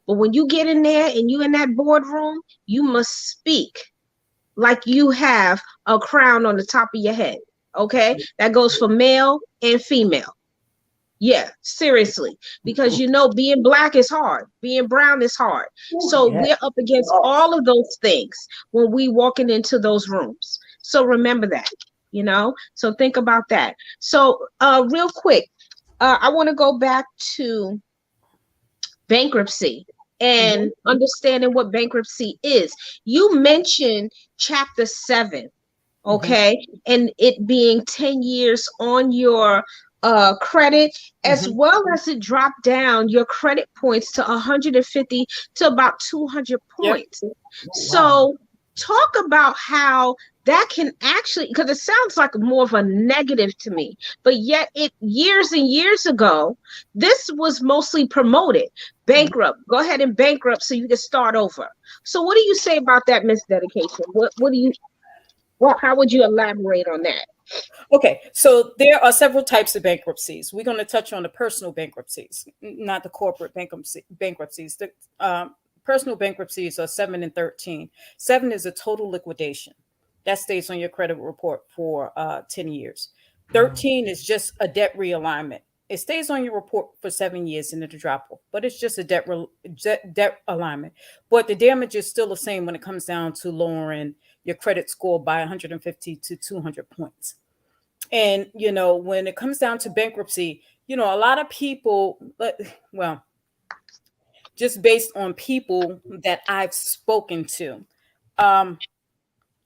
S1: But when you get in there and you in that boardroom, you must speak like you have a crown on the top of your head. Okay? That goes for male and female. Yeah, seriously. Because being black is hard, being brown is hard.
S3: Oh,
S1: So
S3: yeah.
S1: we're up against all of those things when we walking into those rooms. So remember that. So think about that. So real quick, I want to go back to bankruptcy
S3: Mhm.
S1: and understanding what bankruptcy is. You mentioned chapter 7,
S3: Mhm.
S1: okay, and it being 10 years on your credit, as
S3: Mhm.
S1: well as it dropped down your credit points to 150 to about 200
S2: Yep.
S1: points.
S3: Oh, wow.
S1: So talk about how that can actually, because it sounds like more of a negative to me, but yet it years and years ago this was mostly promoted.
S3: Mhm.
S1: Bankrupt, go ahead and bankrupt so you can start over. So what do you say about that, Miss Dedication? What do you, well, how would you elaborate on that?
S2: Okay, so there are several types of bankruptcies. We're going to touch on the personal bankruptcies, not the corporate bankruptcies. The personal bankruptcies are 7 and 13. 7 is a total liquidation. That stays on your credit report for 10 years. 13 is just a debt realignment. It stays on your report for 7 years and it'll drop off, but it's just a debt alignment. But the damage is still the same when it comes down to lowering your credit score by 150 to 200 points. And when it comes down to bankruptcy, a lot of people, well, just based on people that I've spoken to, um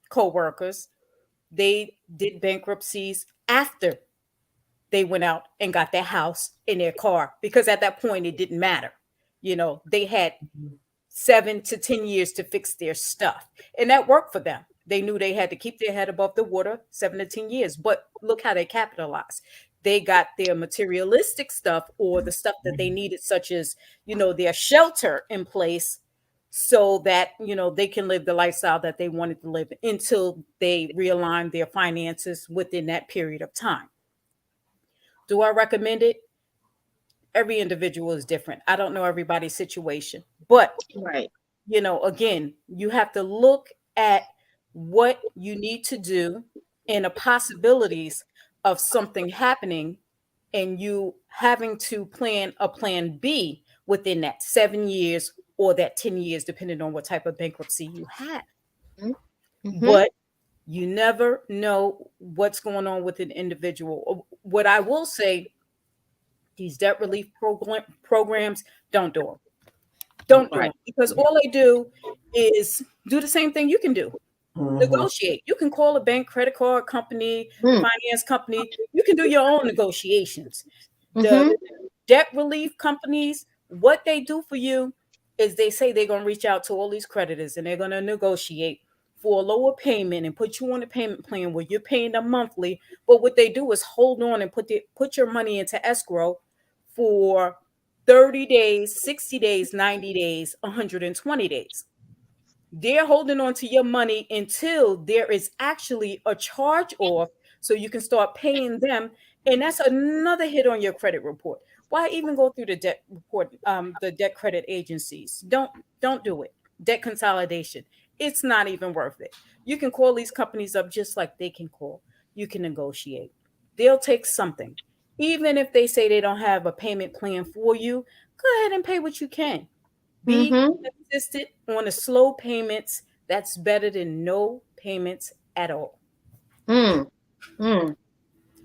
S2: co-workers, they did bankruptcies after they went out and got their house and their car, because at that point it didn't matter. They had 7 to 10 years to fix their stuff. And that worked for them. They knew they had to keep their head above the water 7 to 10 years. But look how they capitalized. They got their materialistic stuff, or the stuff that they needed, such as, their shelter in place, so that, they can live the lifestyle that they wanted to live until they realign their finances within that period of time. Do I recommend it? Every individual is different. I don't know everybody's situation, but
S1: Right.
S2: again, you have to look at what you need to do and the possibilities of something happening, and you having to plan a plan B within that 7 years or that 10 years, depending on what type of bankruptcy you have.
S1: Mm-hmm.
S2: But you never know what's going on with an individual. What I will say, these debt relief programs, don't do them. Don't do
S1: Right.
S2: them, because all they do is do the same thing you can do.
S3: Mhm.
S2: Negotiate. You can call a bank, credit card company,
S1: Mm.
S2: finance company. You can do your own negotiations. The
S1: Mm-hmm.
S2: debt relief companies, what they do for you is they say they're going to reach out to all these creditors and they're going to negotiate for a lower payment and put you on a payment plan where you're paying them monthly. But what they do is hold on and put your money into escrow for 30 days, 60 days, 90 days, 120 days. They're holding on to your money until there is actually a charge off, so you can start paying them. And that's another hit on your credit report. Why even go through the debt report, the debt credit agencies? Don't do it. Debt consolidation. It's not even worth it. You can call these companies up just like they can call. You can negotiate. They'll take something. Even if they say they don't have a payment plan for you, go ahead and pay what you can. Be
S1: Mm-hmm.
S2: consistent on the slow payments. That's better than no payments at all.
S1: Mm. Mm.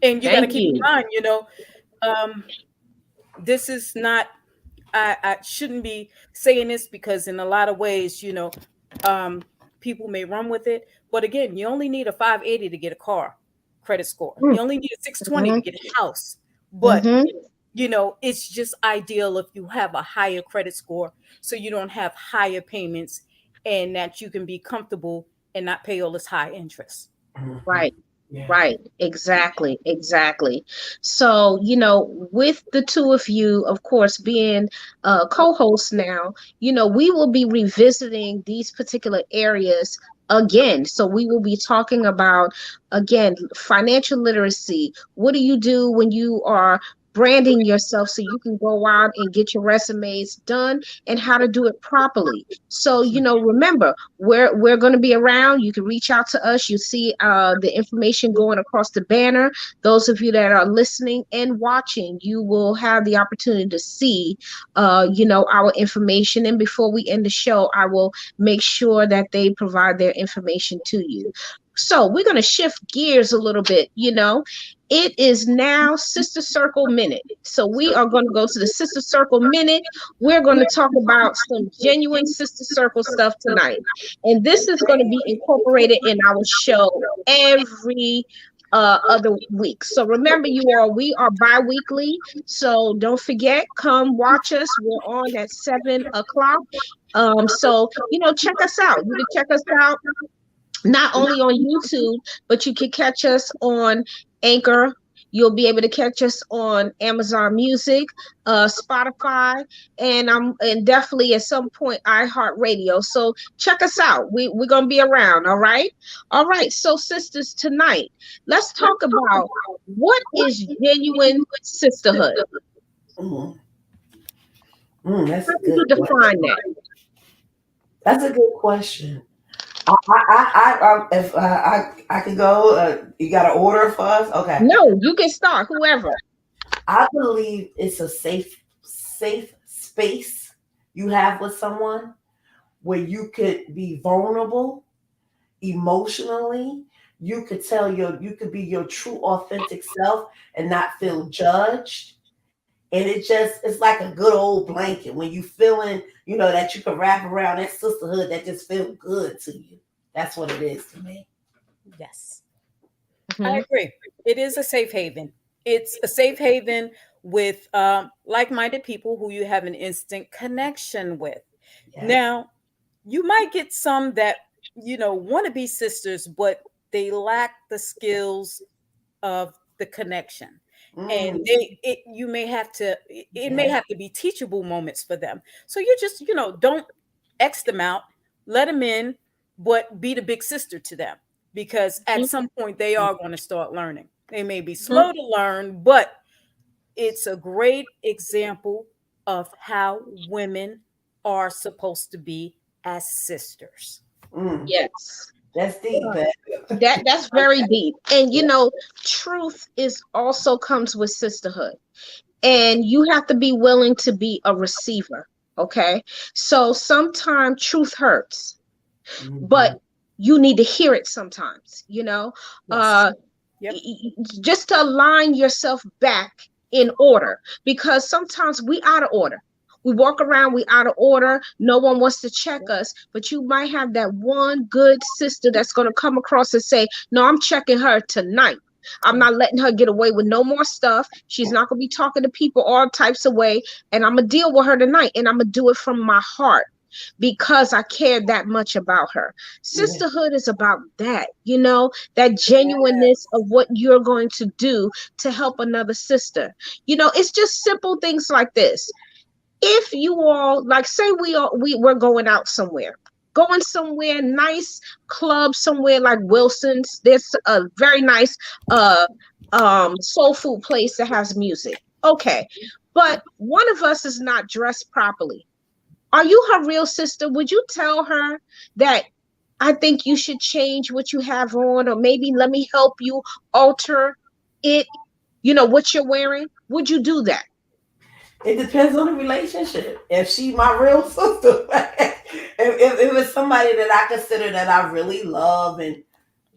S2: And you got to
S1: Thank
S2: keep in
S1: you.
S2: mind, um, this is not, I shouldn't be saying this, because in a lot of ways, um, people may run with it. But again, you only need a 580 to get a car credit score.
S1: Mm.
S2: You only need a 620 to
S1: Mm-hmm.
S2: get a house. But
S1: Mm-hmm.
S2: it's just ideal if you have a higher credit score, so you don't have higher payments, and that you can be comfortable and not pay all this high interest.
S3: Mhm.
S1: Right.
S3: Yeah.
S1: Right, exactly, exactly. So, with the two of you, of course, being co-hosts now, we will be revisiting these particular areas again. So we will be talking about, again, financial literacy. What do you do when you are branding yourself so you can go out and get your resumes done, and how to do it properly? So, remember, we're going to be around. You can reach out to us. You see the information going across the banner. Those of you that are listening and watching, you will have the opportunity to see our information. And before we end the show, I will make sure that they provide their information to you. So we're going to shift gears a little bit. It is now Sister Circle Minute. So we are going to go to the Sister Circle Minute. We're going to talk about some genuine Sister Circle stuff tonight. And this is going to be incorporated in our show every other week. So remember, you all, we are bi-weekly. So don't forget, come watch us. We're on at 7 o'clock. So check us out. You can check us out not only on YouTube, but you can catch us on Anchor. You'll be able to catch us on Amazon Music, Spotify, and definitely at some point iHeartRadio. So check us out. We're gonna be around. All right. So sisters, tonight let's talk about what is genuine sisterhood.
S3: Mm,
S1: How
S3: that's a
S1: do
S3: good
S1: you define
S3: question.
S1: that?
S3: That's a good question. If I could go, you got an order for us? Okay.
S1: No, you can start. Whoever.
S3: I believe it's a safe space you have with someone where you could be vulnerable emotionally. You could be your true authentic self and not feel judged. And it's like a good old blanket when you feeling, that you can wrap around that sisterhood that just feel good to you. That's what it is to me.
S2: Yes, I
S1: Hmm.
S2: agree. It is a safe haven. It's a safe haven with like-minded people who you have an instant connection with.
S3: Yes.
S2: Now, you might get some that want to be sisters, but they lack the skills of the connection, and
S3: Mm,
S2: you may have to, it may
S3: yeah.
S2: have to be teachable moments for them. So you just don't X them out, let them in, but be the big sister to them, because at some point they are going to start learning. They may be
S1: Hmm.
S2: slow to learn, but it's a great example of how women are supposed to be as sisters.
S3: Mm,
S1: Yes.
S3: that's deep, man.
S1: That's very deep. And truth is also comes with sisterhood. And you have to be willing to be a receiver. Okay. So sometimes truth hurts, but
S3: Hmm.
S1: you need to hear it sometimes,
S2: Yes.
S1: uh
S2: Yep.
S1: just to align yourself back in order, because sometimes we out of order. We walk around, we out of order. No one wants to check us, but you might have that one good sister that's going to come across and say, no, I'm checking her tonight. I'm
S2: Yeah.
S1: not letting her get away with no more stuff. She's not going to be talking to people all types of way, and I'm going to deal with her tonight, and I'm going to do it from my heart because I care that much about her.
S3: Yeah.
S1: Sisterhood is about that, that genuineness of what you're going to do to help another sister. It's just simple things like this. If you all, like, say we're going out somewhere, going somewhere nice, club somewhere like Wilson's. There's a very nice soul food place that has music. Okay. But one of us is not dressed properly. Are you her real sister? Would you tell her that I think you should change what you have on, or maybe let me help you alter it, what you're wearing? Would you do that?
S3: It depends on the relationship. If she my real sister, if it's somebody that I consider that I really love and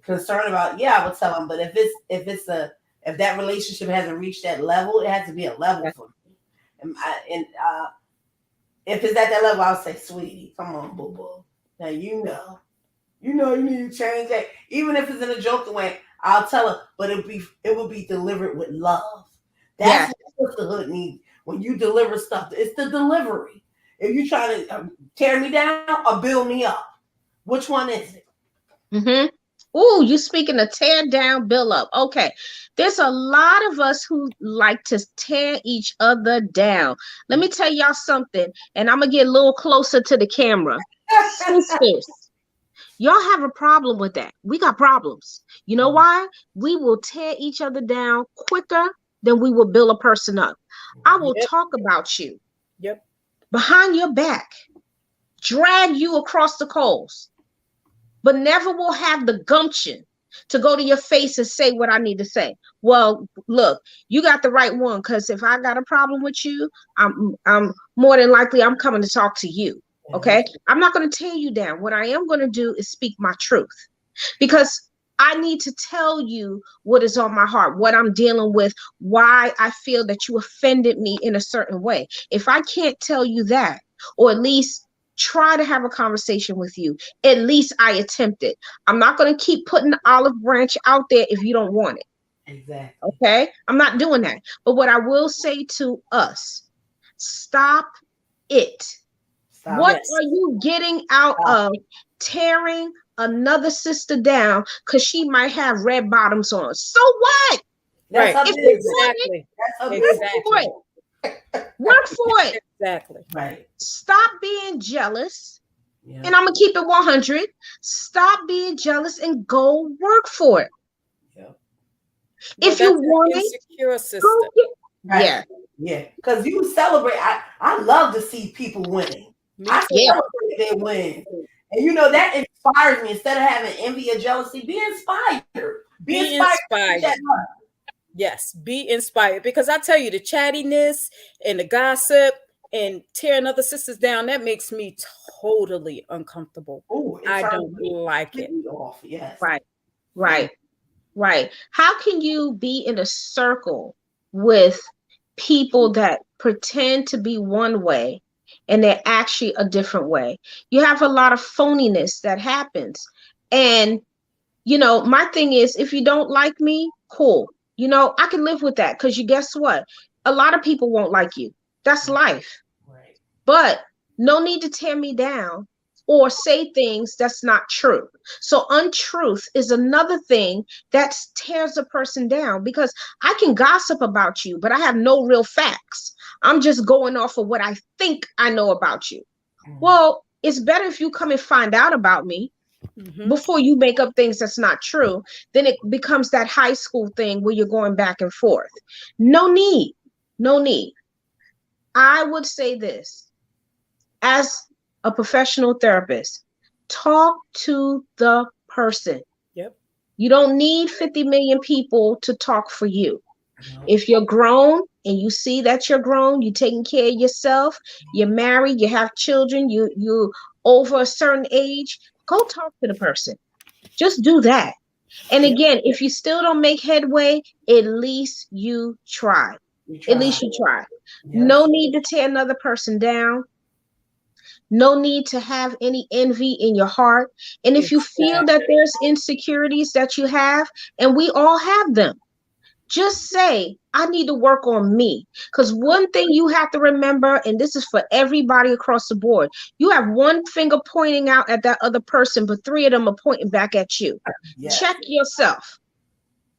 S3: concerned about, yeah, I would tell them. But if that relationship hasn't reached that level, it has to be a level
S1: Yeah.
S3: for me. And if it's at that level, I'll say, sweetie, come on, boo boo. Now you need to change that. Even if it's in a joking way, I'll tell her, but it will be delivered with love. That's
S1: Yeah.
S3: what sisterhood needs. When you deliver stuff, it's the delivery. If you try to tear me down or build me up, which one is it?
S1: Mm-hmm. Ooh, you speaking of tear down, build up. Okay. There's a lot of us who like to tear each other down. Let me tell y'all something, and I'm gonna get a little closer to the camera. Sisters, y'all have a problem with that. We got problems. You know why? We will tear each other down quicker than we will build a person up. I will
S2: Yep.
S1: talk about you
S2: Yep.
S1: behind your back, drag you across the coals, but never will have the gumption to go to your face and say what I need to say. Well, look, you got the right one, because if I got a problem with you, I'm more than likely I'm coming to talk to you. Okay. I'm not going to tear you down. What I am going to do is speak my truth, because I need to tell you what is on my heart, what I'm dealing with, why I feel that you offended me in a certain way. If I can't tell you that, or at least try to have a conversation with you, at least I attempted. I'm not going to keep putting the olive branch out there if you don't want it.
S3: Exactly.
S1: Okay. I'm not doing that. But what I will say to us, stop it.
S3: Stop.
S1: What
S2: Yes.
S1: are you getting out
S3: Stop.
S1: of tearing another sister down because she might have red bottoms on? So what?
S3: That's
S2: Right.
S3: her
S1: If you
S3: business.
S1: want it,
S2: Exactly.
S3: That's her
S1: work
S3: business.
S1: for
S2: Exactly.
S1: it. Work for it.
S2: Exactly.
S3: Right.
S1: Stop being jealous.
S3: Yeah.
S1: And I'm going to keep it 100. Stop being jealous and go work for it.
S3: Yeah.
S2: Well,
S1: If you
S2: that's an
S1: want it,
S2: insecure
S1: go
S2: sister.
S1: get.
S3: Right.
S1: Yeah,
S3: Yeah. Because you celebrate. I love to see people winning.
S2: Me
S3: I
S1: yeah,
S2: too.
S3: celebrate their wins. And you know, that inspires me. Instead of having envy or jealousy, be inspired. Be
S2: Be
S3: inspired to keep that
S2: inspired. Yes, be inspired. Because I tell you, the chattiness and the gossip and tearing other sisters down, that makes me totally uncomfortable.
S3: Oh, it
S2: I
S3: turns
S2: don't
S3: me
S2: like it.
S3: completely off. Yes.
S1: right,
S3: Mm.
S1: right, right. How can you be in a circle with people that pretend to be one way and they're actually a different way? You have a lot of phoniness that happens. And my thing is, if you don't like me, cool. I can live with that, because you guess what? A lot of people won't like you. That's life.
S3: Right.
S1: But no need to tear me down or say things that's not true. So untruth is another thing that tears a person down, because I can gossip about you, but I have no real facts. I'm just going off of what I think I know about you.
S3: Mm.
S1: Well, it's better if you come and find out about me
S2: Hmm.
S1: before you make up things that's not true. Then it becomes that high school thing where you're going back and forth. No need. No need. I would say this, as a professional therapist, talk to the person.
S2: Yep.
S1: You don't need 50 million people to talk for you.
S3: No.
S1: If you're grown and you see that you're grown, you're taking care of yourself, you're married, you have children, you over a certain age, go talk to the person. Just do that. And
S2: Yep.
S1: again, if you still don't make headway, at least you try.
S3: We
S1: At
S3: try.
S1: least you try.
S3: Yep.
S1: No need to tear another person down. No need to have any envy in your heart. And if you feel that
S2: Exactly.
S1: there's insecurities that you have, and we all have them, just say, I need to work on me. Because one thing you have to remember, and this is for everybody across the board, you have one finger pointing out at that other person, but three of them are pointing back at you.
S3: Yes.
S1: Check yourself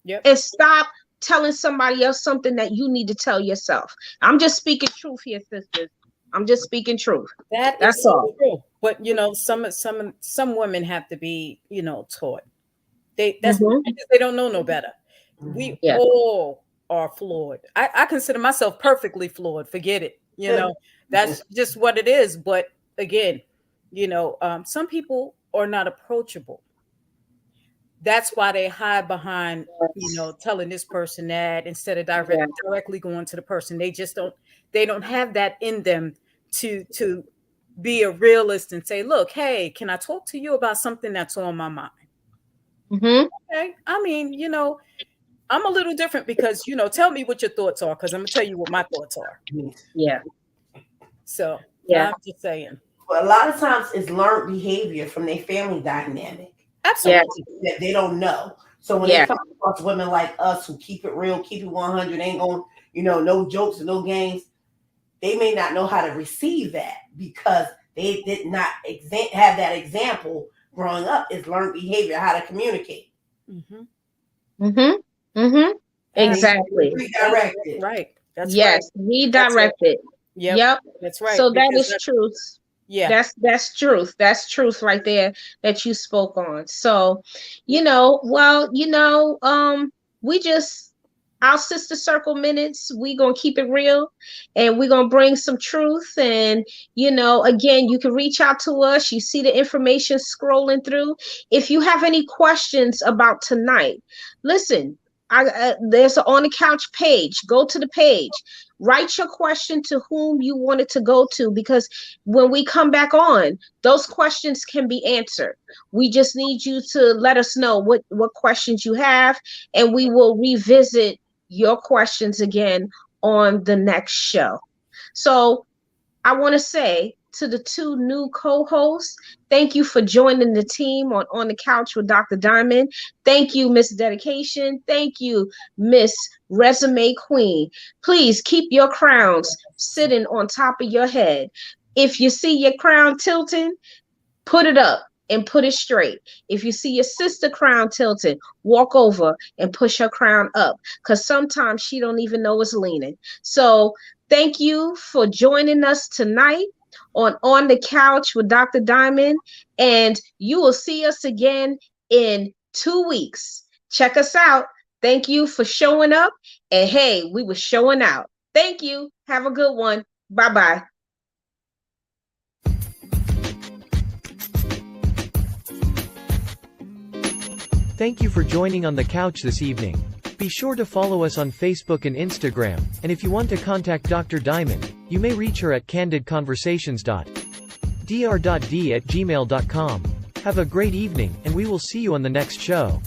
S2: Yep.
S1: and stop telling somebody else something that you need to tell yourself. I'm just speaking truth here, sisters. I'm just speaking truth.
S2: That
S1: That's
S2: is so
S1: all.
S2: true. But some women have to be, taught. That's
S1: Hmm.
S2: because they don't know no better.
S3: Mhm.
S2: We
S1: Yeah.
S2: all are flawed. I consider myself perfectly flawed. Forget it. That's just what it is. But again, some people are not approachable. That's why they hide behind, telling this person that instead of
S1: Yeah.
S2: directly going to the person. They don't have that in them to be a realist and say, look, hey, can I talk to you about something that's on my mind?
S1: Hmm.
S2: Okay. I mean, I'm a little different because, tell me what your thoughts are, because I'm gonna tell you what my thoughts are.
S1: Yeah.
S2: So
S1: Yeah.
S2: I'm just saying.
S3: But a lot of times it's learned behavior from their family dynamic
S1: Yeah.
S2: Absolutely.
S3: that they don't know. So when they
S1: Yeah.
S3: come across women like us who keep it real, keep it 100, ain't going, no jokes and no games, they may not know how to receive that because they did not have that example growing up. Is learned behavior, how to communicate.
S2: Mm-hmm.
S1: Mm-hmm. Mm-hmm.
S2: Absolutely.
S1: Exactly.
S2: That's
S3: Redirected.
S2: right. That's right.
S1: Yes,
S2: That's it.
S1: redirected.
S2: Yep.
S1: Yep.
S2: That's right.
S1: So that
S2: Because
S1: is truth.
S2: yeah.
S1: That's truth. That's truth right there that you spoke on. So, we just our sister circle minutes, we gonna keep it real and we're gonna bring some truth. And again, you can reach out to us. You see the information scrolling through. If you have any questions about tonight, listen. There's an on the couch page. Go to the page. Write your question to whom you want it to go to, because when we come back on, those questions can be answered. We just need you to let us know what questions you have, and we will revisit your questions again on the next show. So I want to say to the two new co-hosts, thank you for joining the team on the couch with Dr. Diamond. Thank you, Miss Dedication. Thank you, Miss Resume Queen. Please keep your crowns sitting on top of your head. If you see your crown tilting, put it up and put it straight. If you see your sister crown tilted, walk over and push her crown up, because sometimes she don't even know it's leaning. So thank you for joining us tonight on the couch with Dr. Diamond, and you will see us again in 2 weeks. Check us out. Thank you for showing up, and hey, we were showing out. Thank you. Have a good one. Bye bye.
S4: Thank you for joining on the couch this evening. Be sure to follow us on Facebook and Instagram, and if you want to contact Dr. Diamond, you may reach her at candidconversations.dr.d@gmail.com. Have a great evening, and we will see you on the next show.